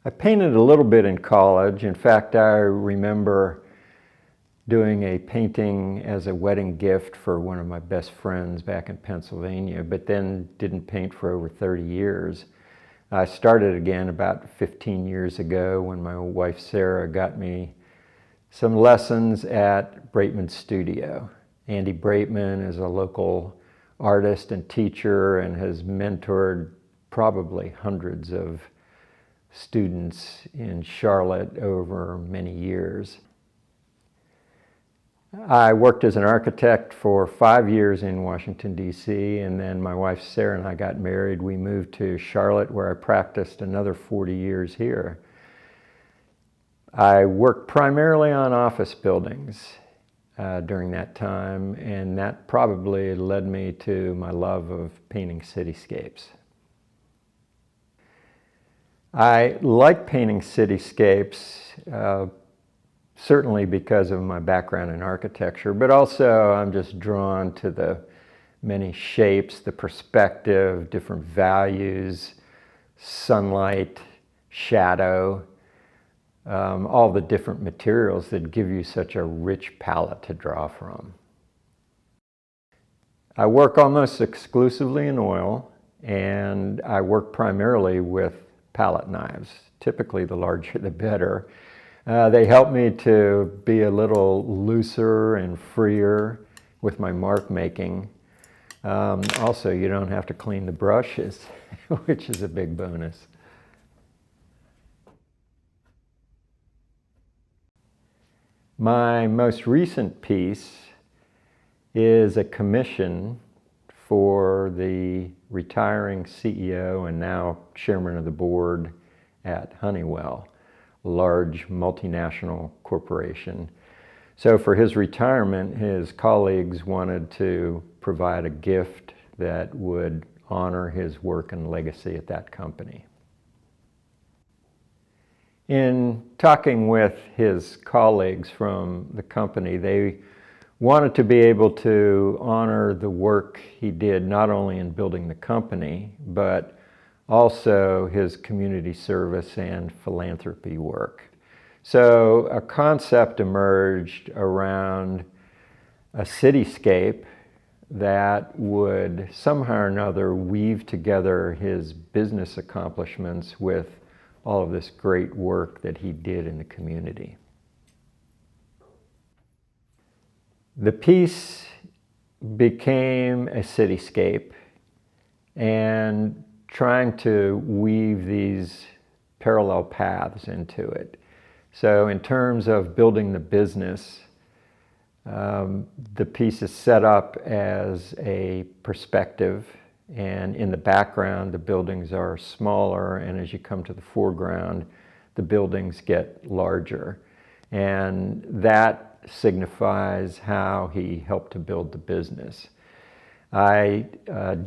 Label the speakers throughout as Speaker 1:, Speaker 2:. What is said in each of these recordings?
Speaker 1: I painted a little bit in college. In fact, I remember doing a painting as a wedding gift for one of my best friends back in Pennsylvania, but then didn't paint for over 30 years. I started again about 15 years ago when my wife Sarah got me some lessons at Braitman's studio. Andy Braitman is a local artist and teacher and has mentored probably hundreds of students in Charlotte over many years. I worked as an architect for 5 years in Washington, D.C., and then my wife Sarah and I got married. We moved to Charlotte, where I practiced another 40 years here. I worked primarily on office buildings during that time, and that probably led me to my love of painting cityscapes. I like painting cityscapes, certainly because of my background in architecture, but also I'm just drawn to the many shapes, the perspective, different values, sunlight, shadow, all the different materials that give you such a rich palette to draw from. I work almost exclusively in oil, and I work primarily with palette knives. Typically, the larger the better. They help me to be a little looser and freer with my mark making. Also, you don't have to clean the brushes, which is a big bonus. My most recent piece is a commission for the retiring CEO and now chairman of the board at Honeywell, a large multinational corporation. So for his retirement, his colleagues wanted to provide a gift that would honor his work and legacy at that company. In talking with his colleagues from the company, they wanted to be able to honor the work he did not only in building the company, but also his community service and philanthropy work. So a concept emerged around a cityscape that would somehow or another weave together his business accomplishments with all of this great work that he did in the community. The piece became a cityscape, and trying to weave these parallel paths into it. So in terms of building the business, the piece is set up as a perspective, and in the background the buildings are smaller, and as you come to the foreground the buildings get larger, and that signifies how he helped to build the business. I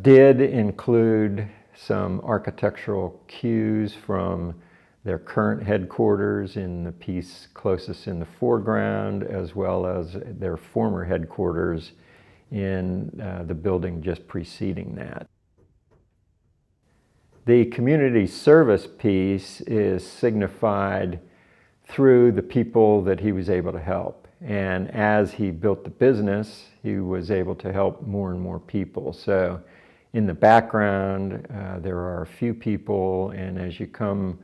Speaker 1: did include some architectural cues from their current headquarters in the piece closest in the foreground, as well as their former headquarters in the building just preceding that. The community service piece is signified through the people that he was able to help. And as he built the business, he was able to help more and more people. So in the background, there are a few people, and as you come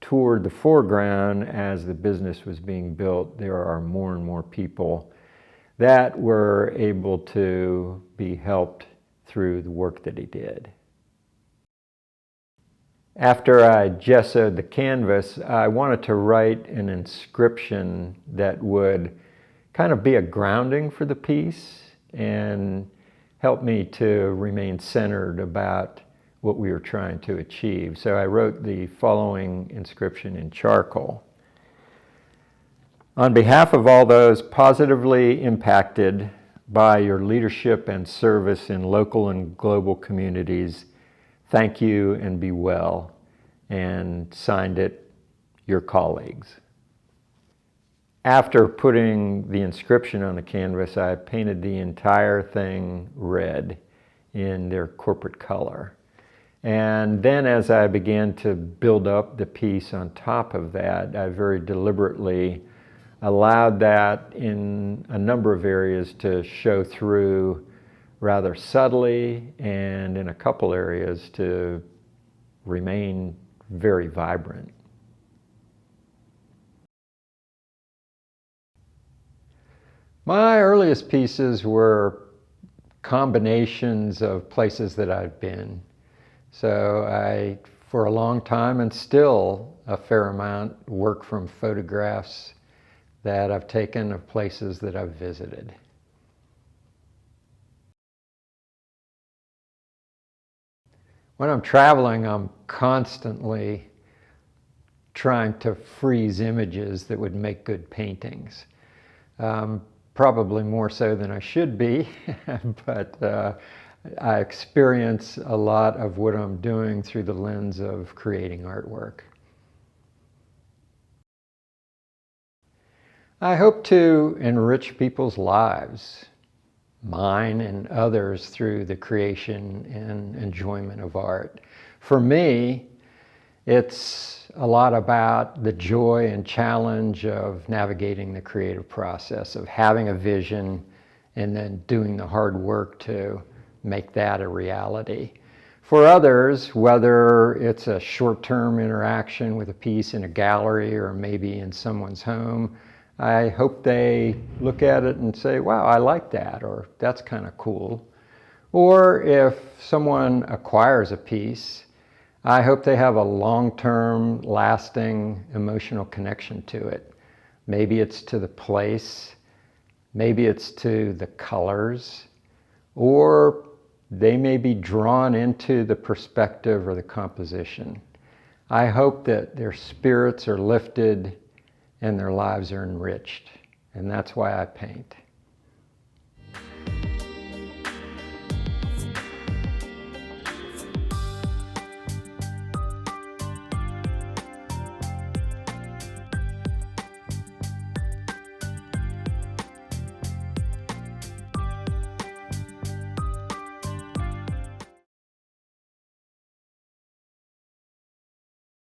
Speaker 1: toward the foreground, as the business was being built, there are more and more people that were able to be helped through the work that he did. After I gessoed the canvas, I wanted to write an inscription that would kind of be a grounding for the piece and help me to remain centered about what we were trying to achieve. So I wrote the following inscription in charcoal. On behalf of all those positively impacted by your leadership and service in local and global communities, thank you and be well. And signed it, your colleagues. After putting the inscription on the canvas, I painted the entire thing red in their corporate color. And then as I began to build up the piece on top of that, I very deliberately allowed that in a number of areas to show through rather subtly, and in a couple areas to remain very vibrant. My earliest pieces were combinations of places that I've been. So I, for a long time, and still a fair amount, work from photographs that I've taken of places that I've visited. When I'm traveling, I'm constantly trying to freeze images that would make good paintings. Probably more so than I should be, but I experience a lot of what I'm doing through the lens of creating artwork. I hope to enrich people's lives, mine and others, through the creation and enjoyment of art. For me, it's a lot about the joy and challenge of navigating the creative process, of having a vision and then doing the hard work to make that a reality. For others, whether it's a short-term interaction with a piece in a gallery or maybe in someone's home, I hope they look at it and say, wow, I like that, or that's kind of cool. Or if someone acquires a piece, I hope they have a long-term, lasting emotional connection to it. Maybe it's to the place, maybe it's to the colors, or they may be drawn into the perspective or the composition. I hope that their spirits are lifted and their lives are enriched, and that's why I paint.